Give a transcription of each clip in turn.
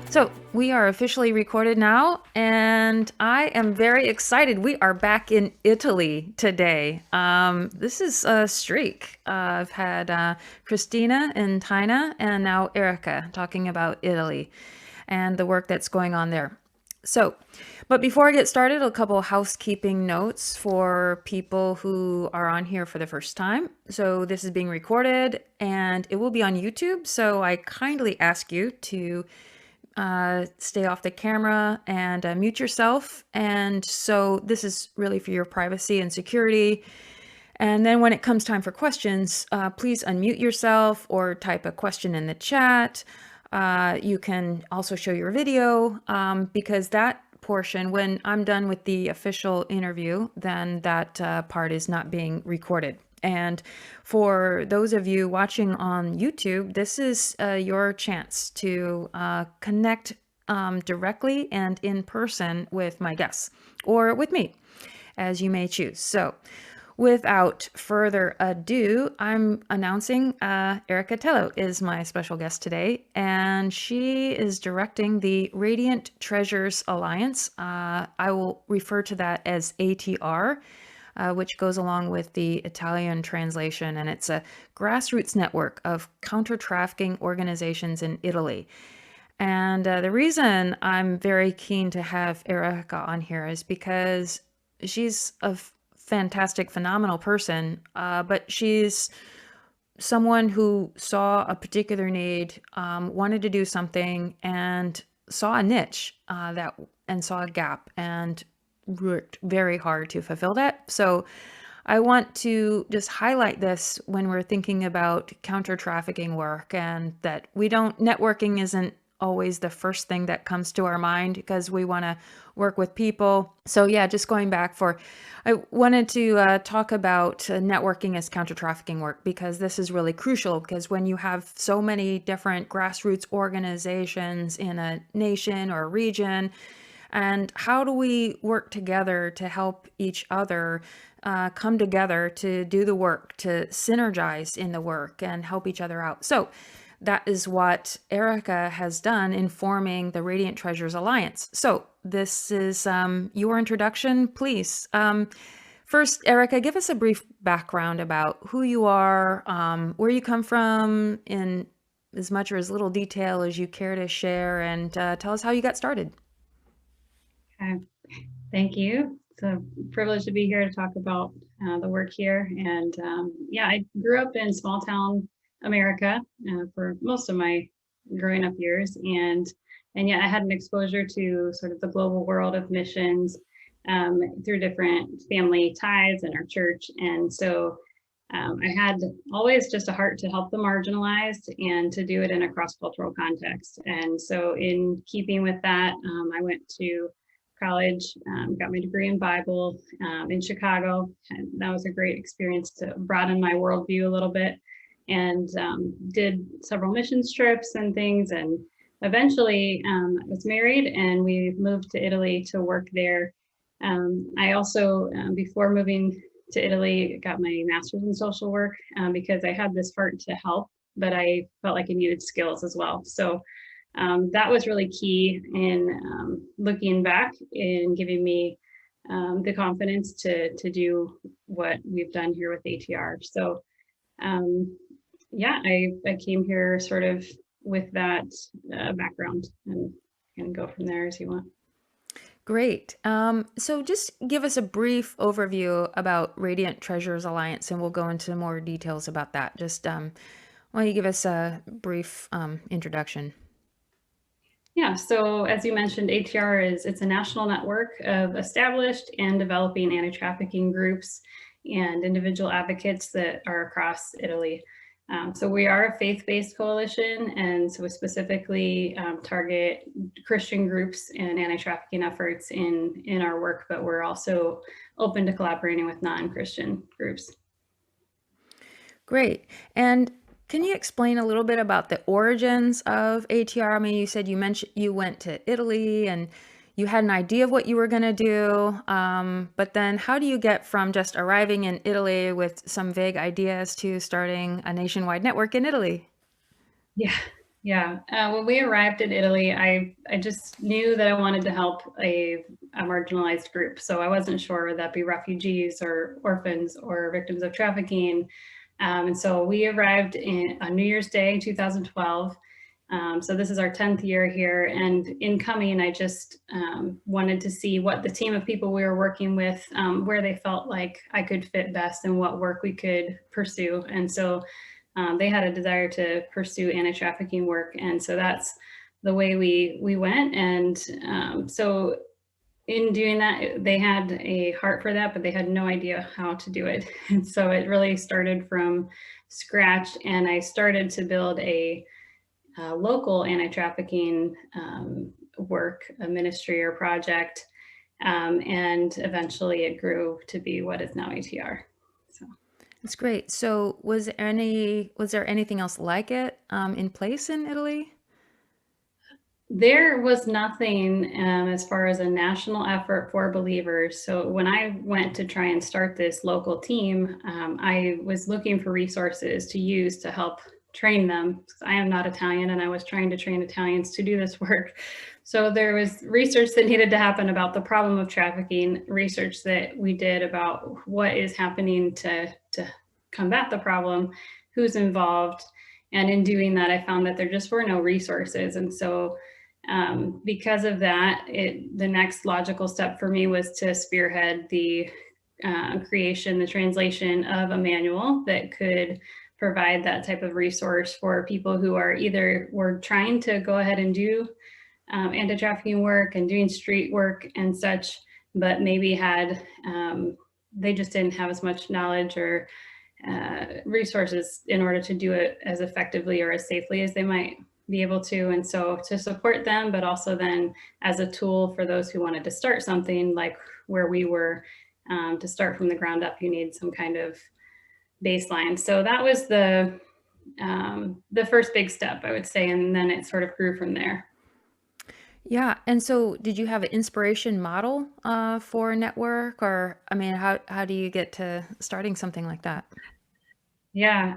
So we are officially recorded now, and I am very excited. We are back in Italy today. This is a streak. I've had Christina and Tina, and now Erica talking about Italy and the work that's going on there. So, but before I get started, a couple housekeeping notes for people who are on here for the first time. So, this is being recorded and it will be on YouTube. So, I kindly ask you to stay off the camera and mute yourself. And so this is really for your privacy and security. And then when it comes time for questions, please unmute yourself or type a question in the chat. You can also show your video because that portion, when I'm done with the official interview, then that part is not being recorded. And for those of you watching on YouTube, this is your chance to connect directly and in person with my guests or with me, as you may choose. So without further ado, I'm announcing Erica Tello is my special guest today, and she is directing the Radiant Treasures Alliance. I will refer to that as ATR. Which goes along with the Italian translation, and it's a grassroots network of counter-trafficking organizations in Italy. And the reason I'm very keen to have Erica on here is because she's a fantastic, phenomenal person, but she's someone who saw a particular need, wanted to do something, and saw a niche and saw a gap, and worked very hard to fulfill that. So I want to just highlight this when we're thinking about counter-trafficking work, and that networking isn't always the first thing that comes to our mind because we want to work with people. So yeah, just going back I wanted to talk about networking as counter-trafficking work because this is really crucial, because when you have so many different grassroots organizations in a nation or a region, and how do we work together to help each other come together to do the work, to synergize in the work and help each other out? So that is what Erica has done in forming the Radiant Treasures Alliance. So this is your introduction, please. First, Erica, give us a brief background about who you are, where you come from, in as much or as little detail as you care to share, and tell us how you got started. Okay. Thank you. It's a privilege to be here to talk about the work here. And yeah, I grew up in small town America for most of my growing up years, and yet I had an exposure to sort of the global world of missions through different family ties in our church. And so I had always just a heart to help the marginalized and to do it in a cross-cultural context. And so in keeping with that, I went to college, got my degree in Bible in Chicago. And that was a great experience to broaden my worldview a little bit, and did several missions trips and things. And eventually I was married and we moved to Italy to work there. I also, before moving to Italy, got my master's in social work because I had this heart to help, but I felt like I needed skills as well. So that was really key in looking back and giving me the confidence to do what we've done here with ATR. So yeah, I came here sort of with that background, and can go from there as you want. Great. So just give us a brief overview about Radiant Treasures Alliance, and we'll go into more details about that. Just why don't you give us a brief introduction? Yeah, so as you mentioned, ATR it's a national network of established and developing anti-trafficking groups and individual advocates that are across Italy. So we are a faith-based coalition, and so we specifically target Christian groups and anti-trafficking efforts in our work, but we're also open to collaborating with non-Christian groups. Great. And can you explain a little bit about the origins of ATR? I mean, you said you went to Italy and you had an idea of what you were going to do, but then how do you get from just arriving in Italy with some vague ideas to starting a nationwide network in Italy? Yeah. Yeah. When we arrived in Italy, I just knew that I wanted to help a marginalized group. So I wasn't sure would that be refugees or orphans or victims of trafficking. And so we arrived on New Year's Day, 2012. So this is our 10th year here. And in coming, I just wanted to see what the team of people we were working with, where they felt like I could fit best and what work we could pursue. And so they had a desire to pursue anti-trafficking work, and so that's the way we went. And so in doing that, they had a heart for that, but they had no idea how to do it. And so it really started from scratch, and I started to build a local anti-trafficking work, a ministry or project, and eventually it grew to be what is now ATR. So. That's great. So was there anything else like it in place in Italy? There was nothing as far as a national effort for believers. So when I went to try and start this local team, I was looking for resources to use to help train them. I am not Italian, and I was trying to train Italians to do this work. So there was research that needed to happen about the problem of trafficking, research that we did about what is happening to combat the problem, who's involved. And in doing that, I found that there just were no resources. And so because of that, the next logical step for me was to spearhead the creation, the translation of a manual that could provide that type of resource for people who are either were trying to go ahead and do anti-trafficking work and doing street work and such, but maybe had they just didn't have as much knowledge or resources in order to do it as effectively or as safely as they might be able to. And so to support them, but also then as a tool for those who wanted to start something like where we were, to start from the ground up, you need some kind of baseline. So that was the first big step, I would say, and then it sort of grew from there. Yeah. And so did you have an inspiration model for a network, or I mean, how do you get to starting something like that? Yeah,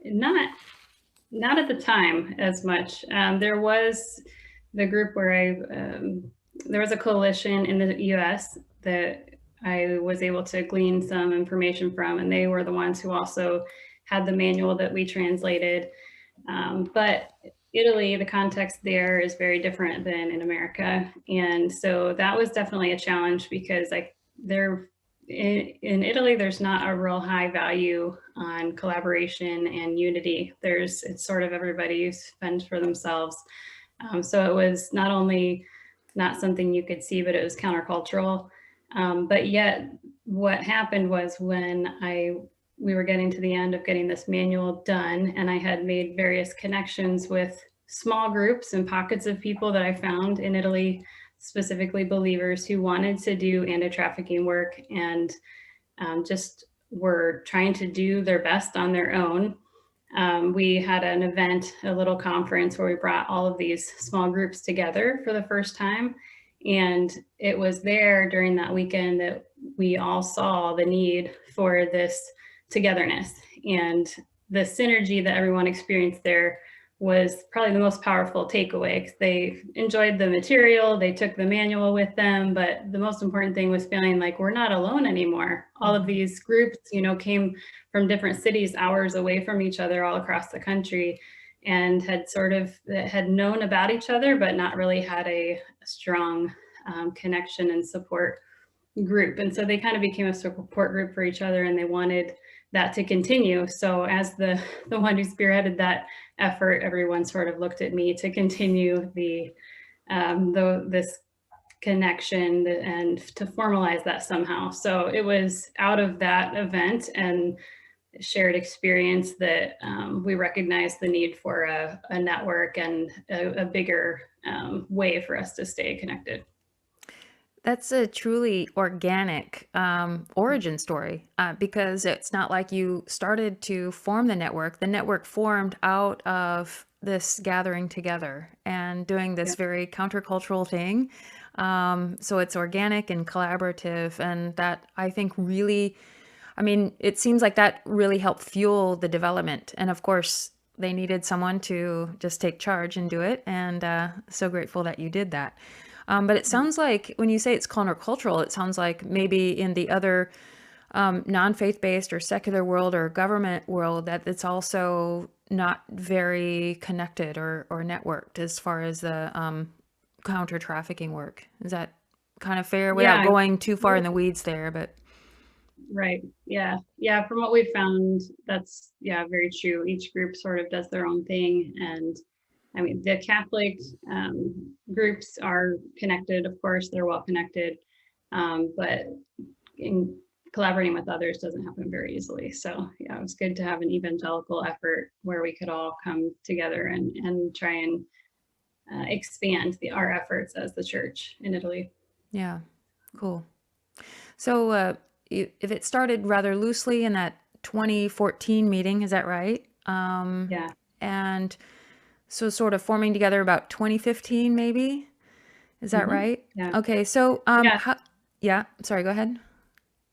not not at the time as much. There was the group where there was a coalition in the US that I was able to glean some information from, and they were the ones who also had the manual that we translated. But Italy, the context there is very different than in America. And so that was definitely a challenge because like there in Italy, there's not a real high value on collaboration and unity. It's sort of everybody fends for themselves. So it was not only not something you could see, but it was countercultural. But yet, what happened was when we were getting to the end of getting this manual done, and I had made various connections with small groups and pockets of people that I found in Italy, specifically believers who wanted to do anti-trafficking work and just were trying to do their best on their own. We had an event, a little conference where we brought all of these small groups together for the first time. And it was there during that weekend that we all saw the need for this togetherness, and the synergy that everyone experienced there was probably the most powerful takeaway. They enjoyed the material, they took the manual with them, but the most important thing was feeling like we're not alone anymore. All of these groups, came from different cities, hours away from each other, all across the country, and had known about each other, but not really had a strong connection and support group. And so they kind of became a support group for each other, and they wanted that to continue. So as the one who spearheaded that effort, everyone sort of looked at me to continue this connection and to formalize that somehow. So it was out of that event and shared experience that we recognized the need for a network and a bigger way for us to stay connected. That's a truly organic origin story because it's not like you started to form the network. The network formed out of this gathering together and doing Yeah. this very countercultural thing. So it's organic and collaborative, and that I think really, I mean, it seems like that really helped fuel the development. And of course, they needed someone to just take charge and do it. And so grateful that you did that. But it sounds like when you say it's countercultural, it sounds like maybe in the other non-faith-based or secular world or government world that it's also not very connected or networked as far as the counter-trafficking work. Is that kind of fair without Yeah, going too far in the weeds there? But right. Yeah. Yeah. From what we've found, that's, yeah, very true. Each group sort of does their own thing. And I mean, the Catholic groups are connected, of course, they're well connected. But in collaborating with others doesn't happen very easily. So yeah, it was good to have an evangelical effort where we could all come together and try and expand our efforts as the church in Italy. yeah, cool. So if it started rather loosely in that 2014 meeting, is that right? Yeah. And so sort of forming together about 2015, maybe? Is that right? Yeah. Okay, so Yeah. yeah, sorry, go ahead.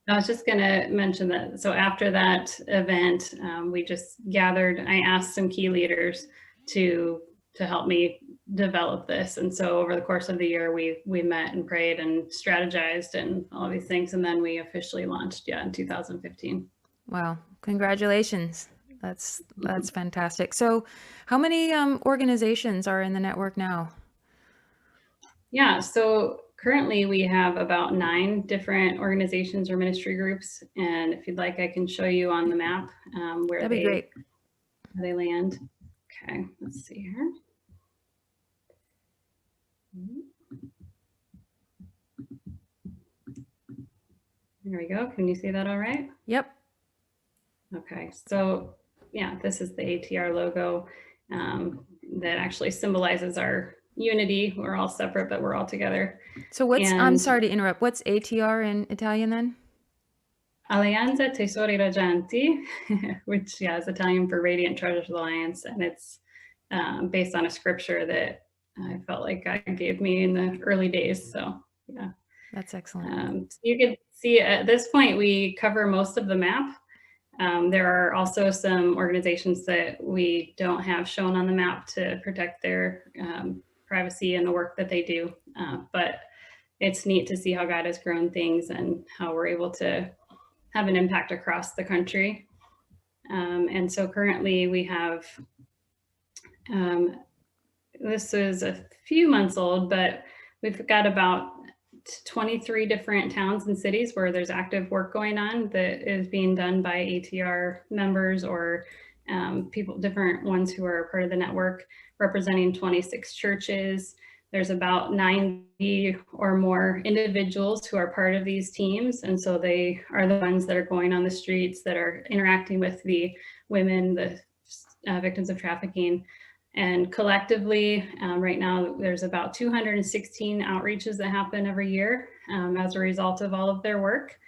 I was just going to mention that. So after that event, we just gathered. I asked some key leaders to help me develop this, and so over the course of the year, we met and prayed and strategized and all these things, and then we officially launched. Yeah, in 2015. Wow, congratulations. That's fantastic. So, how many organizations are in the network now? Yeah. So currently we have about 9 different organizations or ministry groups, and if you'd like, I can show you on the map That'd be great. where they land. Okay. Let's see here. There we go. Can you see that all right? Yep. Okay, so yeah, this is the ATR logo that actually symbolizes our unity. We're all separate, but we're all together. So I'm And sorry to interrupt. What's ATR in Italian then? Alleanza Tesori Raggianti, which yeah is Italian for Radiant Treasures Alliance, and it's based on a scripture that I felt like God gave me in the early days. So yeah. That's excellent. So you can see at this point we cover most of the map. There are also some organizations that we don't have shown on the map to protect their privacy and the work that they do. But it's neat to see how God has grown things and how we're able to have an impact across the country. And so currently we have, this is a few months old, but we've got about 23 different towns and cities where there's active work going on that is being done by ATR members or people, different ones who are part of the network, representing 26 churches. There's about 90 or more individuals who are part of these teams. And so they are the ones that are going on the streets, that are interacting with the women, the victims of trafficking. And collectively, right now, there's about 216 outreaches that happen every year as a result of all of their work,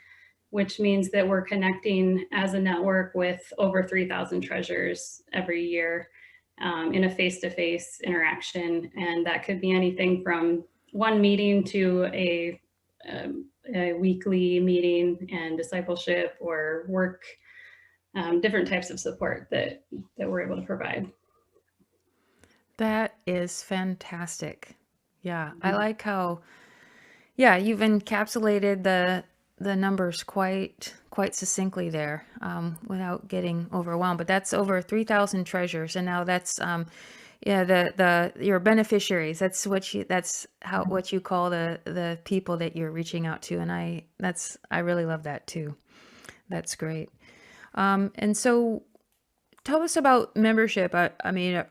which means that we're connecting as a network with over 3,000 treasures every year in a face-to-face interaction. And that could be anything from one meeting to a weekly meeting and discipleship or work, different types of support that we're able to provide. That is fantastic. Yeah, I like how, yeah, you've encapsulated the numbers quite succinctly there, without getting overwhelmed. But that's over 3,000 treasures, and now that's yeah, the your beneficiaries. That's what you call the people that you're reaching out to, and I really love that too. That's great. And so tell us about membership. I mean,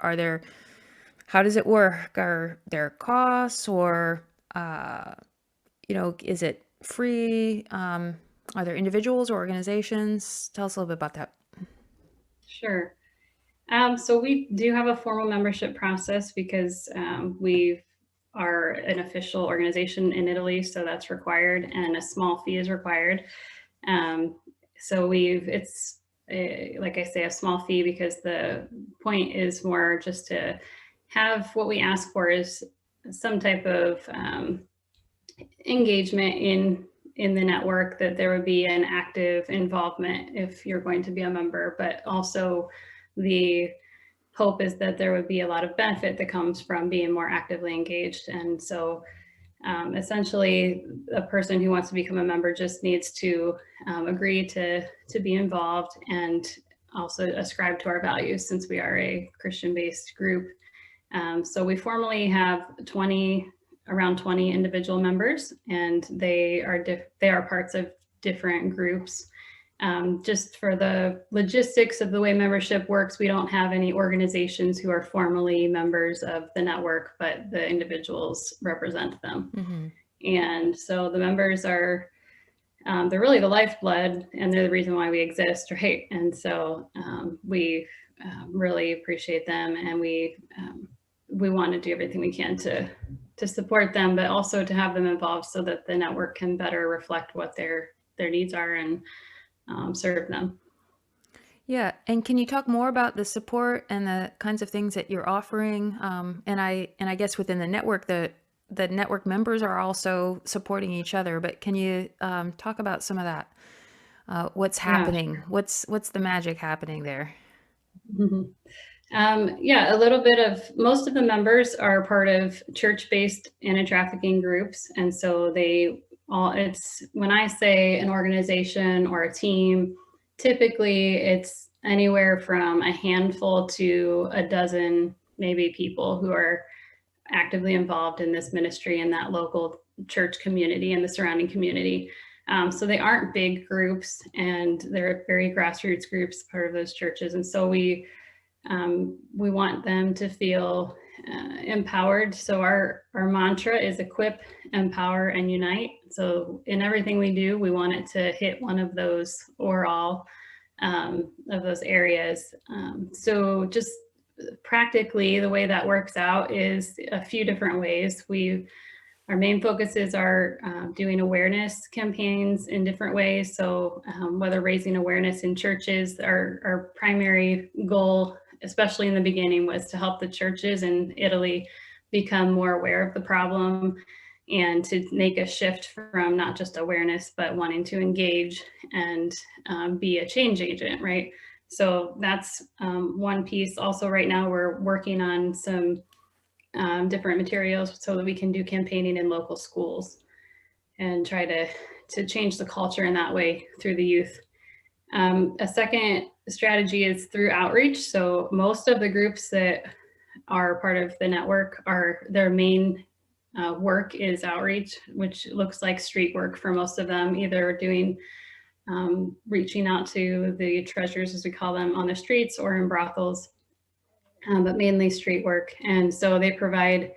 how does it work? Are there costs, or is it free? Are there individuals or organizations? Tell us a little bit about that. Sure. So we do have a formal membership process because we are an official organization in Italy, so that's required, and a small fee is required. So it's like I say, a small fee because the point is more just to have, what we ask for is some type of engagement in the network, that there would be an active involvement if you're going to be a member, but also the hope is that there would be a lot of benefit that comes from being more actively engaged. And so essentially, a person who wants to become a member just needs to agree to be involved and also ascribe to our values, since we are a Christian-based group. So we formally have around 20 individual members, and they are parts of different groups. Just for the logistics of the way membership works, we don't have any organizations who are formally members of the network, but the individuals represent them. Mm-hmm. And so the members are, they're really the lifeblood, and they're the reason why we exist, right? And so we really appreciate them, and we want to do everything we can to support them, but also to have them involved so that the network can better reflect what their needs are and serve them. Yeah, and can you talk more about the support and the kinds of things that you're offering? And I guess within the network members are also supporting each other. But can you talk about some of that? What's Yeah. happening? What's the magic happening there? Mhm. Yeah, a little bit of, most of the members are part of church-based anti-trafficking groups. And so it's, when I say an organization or a team, typically it's anywhere from a handful to a dozen, maybe, people who are actively involved in this ministry in that local church community and the surrounding community. So they aren't big groups, and they're very grassroots groups, part of those churches. And so we want them to feel empowered. So our mantra is equip, empower, and unite. So in everything we do, we want it to hit one of those or all of those areas. So just practically, the way that works out is a few different ways. Our main focuses are doing awareness campaigns in different ways. So whether raising awareness in churches, our primary goal, especially in the beginning, was to help the churches in Italy become more aware of the problem, and to make a shift from not just awareness, but wanting to engage and be a change agent, right? So that's one piece. Also, right now, we're working on some different materials so that we can do campaigning in local schools and try to change the culture in that way through the youth. A second strategy is through outreach. So most of the groups that are part of the network, their main work is outreach, which looks like street work for most of them, either doing reaching out to the treasures, as we call them, on the streets or in brothels, but mainly street work. And so they provide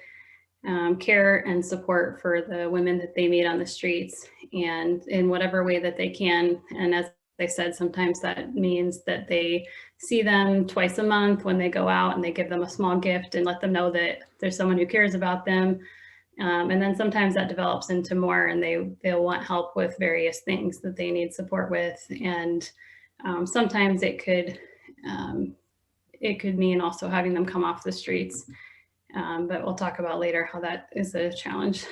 care and support for the women that they meet on the streets, and in whatever way that they can. And as I said, sometimes that means that they see them twice a month when they go out, and they give them a small gift and let them know that there's someone who cares about them. And then sometimes that develops into more, and they'll want help with various things that they need support with. And sometimes it could mean also having them come off the streets. But we'll talk about later how that is a challenge.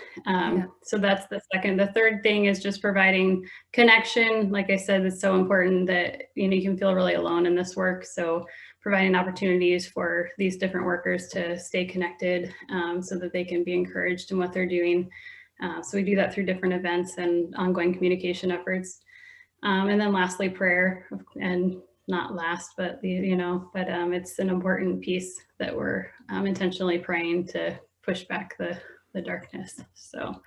So that's the second. The third thing is just providing connection. Like I said, it's so important that you can feel really alone in this work. So providing opportunities for these different workers to stay connected, so that they can be encouraged in what they're doing. So we do that through different events and ongoing communication efforts. And then lastly, prayer, and not last, but it's an important piece that we're intentionally praying to push back the darkness. So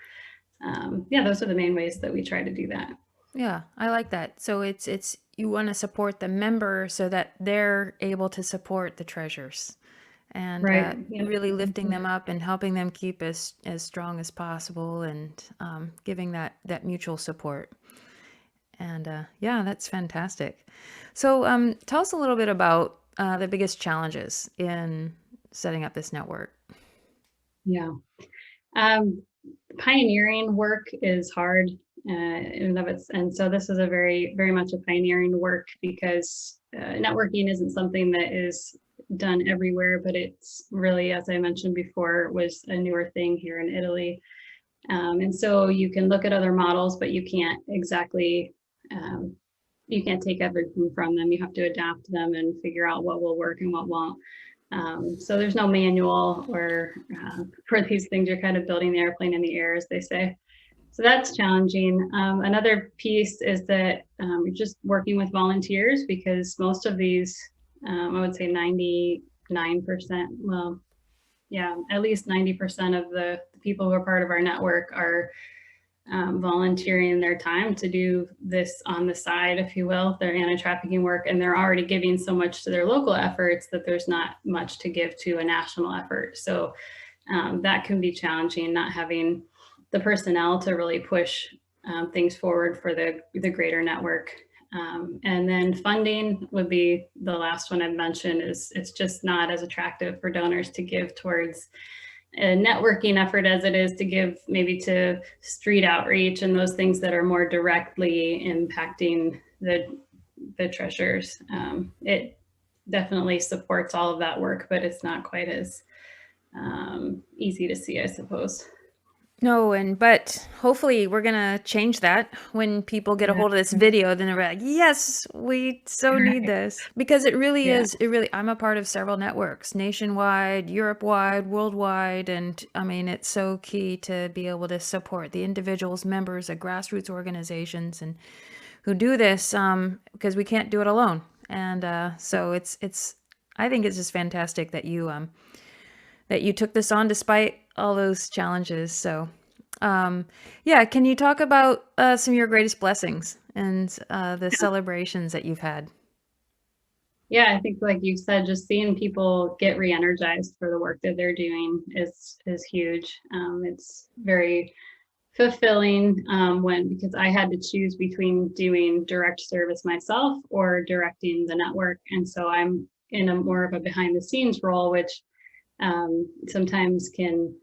yeah, those are the main ways that we try to do that. Yeah, I like that. So it's you want to support the member so that they're able to support the treasures, and Right. Yep. really lifting them up and helping them keep as strong as possible, and giving that mutual support. And yeah, that's fantastic. So tell us a little bit about the biggest challenges in setting up this network. Yeah. Um, Pioneering work is hard in and of its, and so this is a very, very much a pioneering work, because networking isn't something that is done everywhere, but it's really, as I mentioned before, was a newer thing here in Italy. And so you can look at other models, but you can't exactly, you can't take everything from them. You have to adapt them and figure out what will work and what won't. So there's no manual or for these things. You're kind of building the airplane in the air, as they say. So that's challenging. Another piece is that you're just working with volunteers, because most of these, I would say 99%, well, yeah, at least 90% of the people who are part of our network are volunteering their time to do this on the side, if you will, their anti-trafficking work, and they're already giving so much to their local efforts that there's not much to give to a national effort. So that can be challenging, not having the personnel to really push things forward for the greater network. And then funding would be the last one I'd mention. Is it's just not as attractive for donors to give towards a networking effort as it is to give maybe to street outreach and those things that are more directly impacting the treasures. It definitely supports all of that work, but it's not quite as easy to see, I suppose. No, but hopefully we're gonna change that when people get a Yeah. hold of this video, then they're like, yes, we so need Right. this. Because it really Yeah. is, I'm a part of several networks, nationwide, Europe-wide, worldwide, and I mean, it's so key to be able to support the individuals, members of grassroots organizations and who do this, because we can't do it alone. And so I think it's just fantastic that you took this on despite all those challenges. So, yeah, can you talk about some of your greatest blessings and the celebrations that you've had? Yeah, I think like you said, just seeing people get re-energized for the work that they're doing is huge. It's very fulfilling when, because I had to choose between doing direct service myself or directing the network, and so I'm in a more of a behind the scenes role, which sometimes can,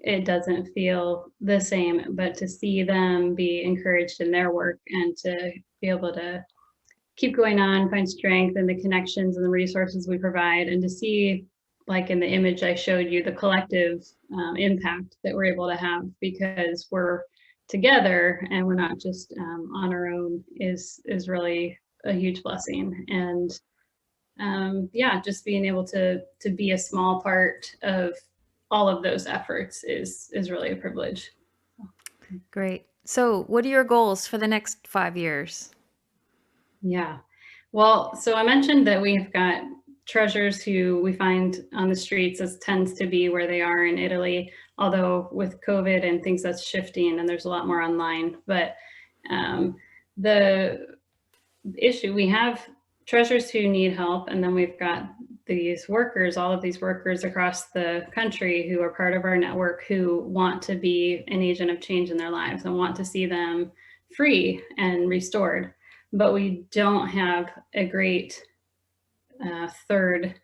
it doesn't feel the same, but to see them be encouraged in their work and to be able to keep going on, find strength in the connections and the resources we provide, and to see, like in the image I showed you, the collective impact that we're able to have because we're together and we're not just on our own is really a huge blessing. And yeah, just being able to be a small part of all of those efforts is really a privilege. Great. So, what are your goals for the next 5 years? Yeah. Well, so I mentioned that we've got treasures who we find on the streets, as tends to be where they are in Italy, although with COVID and things that's shifting and there's a lot more online. But um, the issue, we have treasures who need help, and then we've got these workers, all of these workers across the country who are part of our network who want to be an agent of change in their lives and want to see them free and restored. But we don't have a great third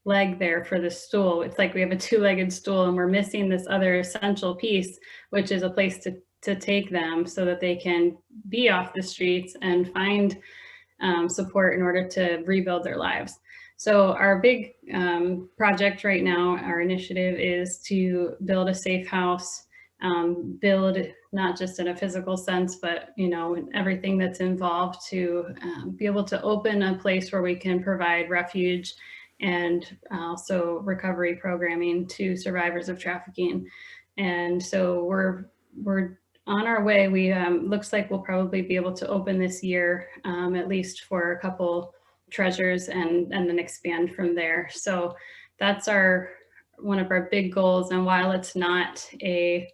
leg there for the stool. It's like we have a two-legged stool and we're missing this other essential piece, which is a place to take them so that they can be off the streets and find support in order to rebuild their lives. So our big project right now, our initiative is to build a safe house, build not just in a physical sense, but everything that's involved to be able to open a place where we can provide refuge and also recovery programming to survivors of trafficking. And so we're on our way. We looks like we'll probably be able to open this year, at least for a couple treasures, and then expand from there. So that's our one of our big goals. And while it's not a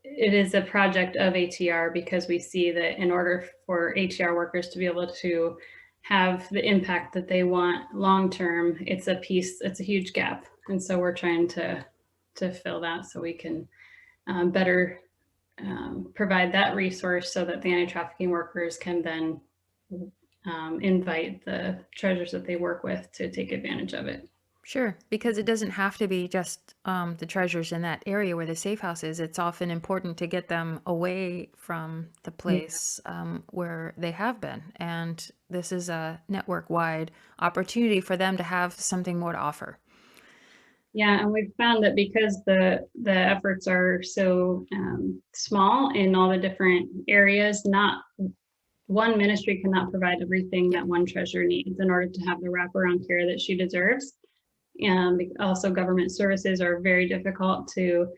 it is a project of ATR, because we see that in order for ATR workers to be able to have the impact that they want long term, it's a huge gap. And so we're trying to fill that so we can better provide that resource so that the anti-trafficking workers can then invite the treasures that they work with to take advantage of it. Sure, because it doesn't have to be just the treasures in that area where the safe house is. It's often important to get them away from the Yeah. place where they have been. And this is a network-wide opportunity for them to have something more to offer. Yeah, and we've found that because the efforts are so small in all the different areas, not one ministry cannot provide everything Yeah. that one treasurer needs in order to have the wraparound care that she deserves. And also government services are very difficult to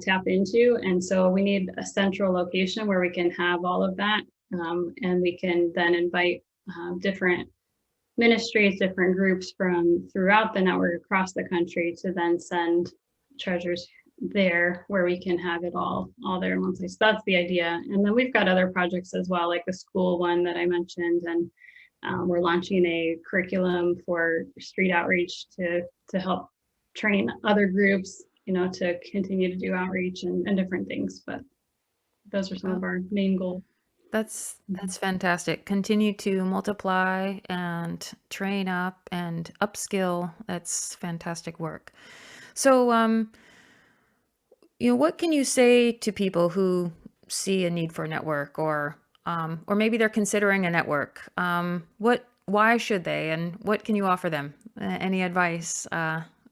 tap into. And so we need a central location where we can have all of that. And we can then invite different ministries, different groups from throughout the network across the country to then send treasures there where we can have it all there in one place. So that's the idea. And then we've got other projects as well, like the school one that I mentioned. And we're launching a curriculum for street outreach to help train other groups, to continue to do outreach and different things. But those are some Well, of our main goals. that's fantastic. Continue to multiply and train up and upskill. That's fantastic work. So, what can you say to people who see a need for a network, or maybe they're considering a network? Why should they, and what can you offer them? Any advice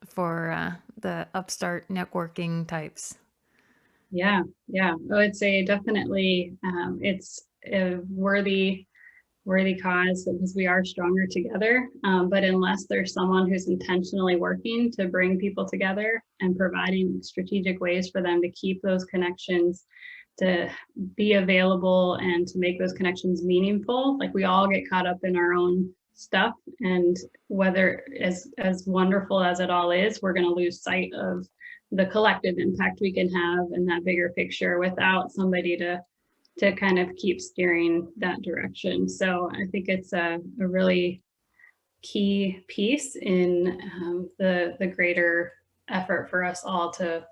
for the upstart networking types? Yeah. I would say definitely it's a worthy cause because we are stronger together. But unless there's someone who's intentionally working to bring people together and providing strategic ways for them to keep those connections, to be available and to make those connections meaningful, like we all get caught up in our own stuff. And whether as wonderful as it all is, we're going to lose sight of the collective impact we can have in that bigger picture without somebody to kind of keep steering that direction. So I think it's a really key piece in the greater effort for us all to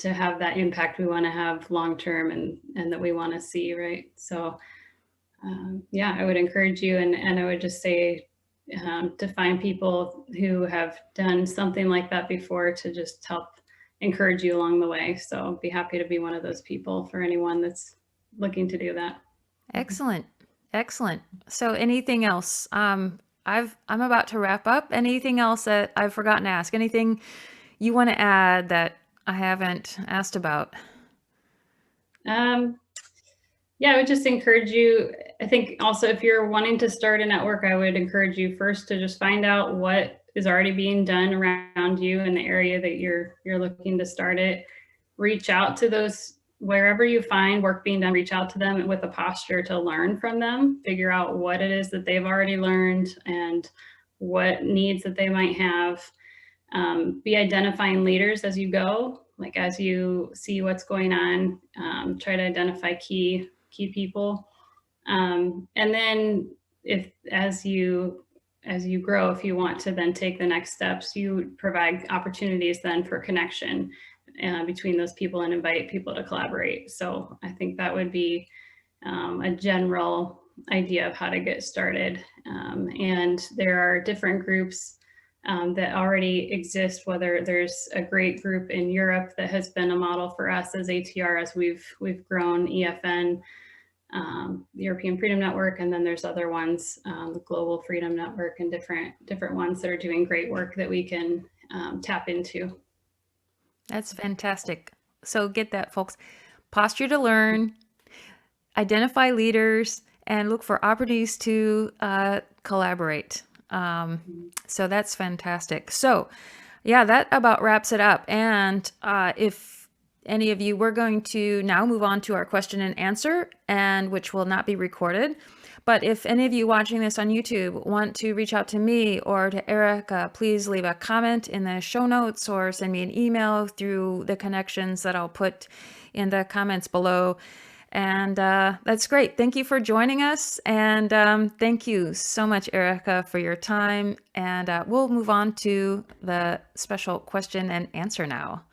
have that impact we want to have long term and that we want to see, right? So yeah, I would encourage you, and I would just say to find people who have done something like that before to just help encourage you along the way. So be happy to be one of those people for anyone that's looking to do that. Excellent. Excellent. So anything else? I'm about to wrap up. Anything else that I've forgotten to ask? Anything you want to add that I haven't asked about? Um, yeah, I would just encourage you. I think also if you're wanting to start a network, I would encourage you first to just find out what is already being done around you in the area that you're looking to start it. Reach out to those wherever you find work being done, reach out to them with a posture to learn from them, figure out what it is that they've already learned and what needs that they might have. Be identifying leaders as you go, like as you see what's going on, try to identify key people. And then if as you grow, if you want to then take the next steps, you provide opportunities then for connection between those people and invite people to collaborate. So I think that would be a general idea of how to get started. And there are different groups that already exist, whether there's a great group in Europe that has been a model for us as ATR as we've grown, EFN, the European Freedom Network, and then there's other ones, the Global Freedom Network, and different ones that are doing great work that we can tap into. That's fantastic. So get that, folks. Posture to learn, identify leaders, and look for opportunities to collaborate. So that's fantastic. So, yeah, that about wraps it up. And if any of you, we're going to now move on to our question and answer, and which will not be recorded. But if any of you watching this on YouTube want to reach out to me or to Erica, please leave a comment in the show notes or send me an email through the connections that I'll put in the comments below. And that's great. Thank you for joining us. And thank you so much, Erica, for your time. And we'll move on to the special question and answer now.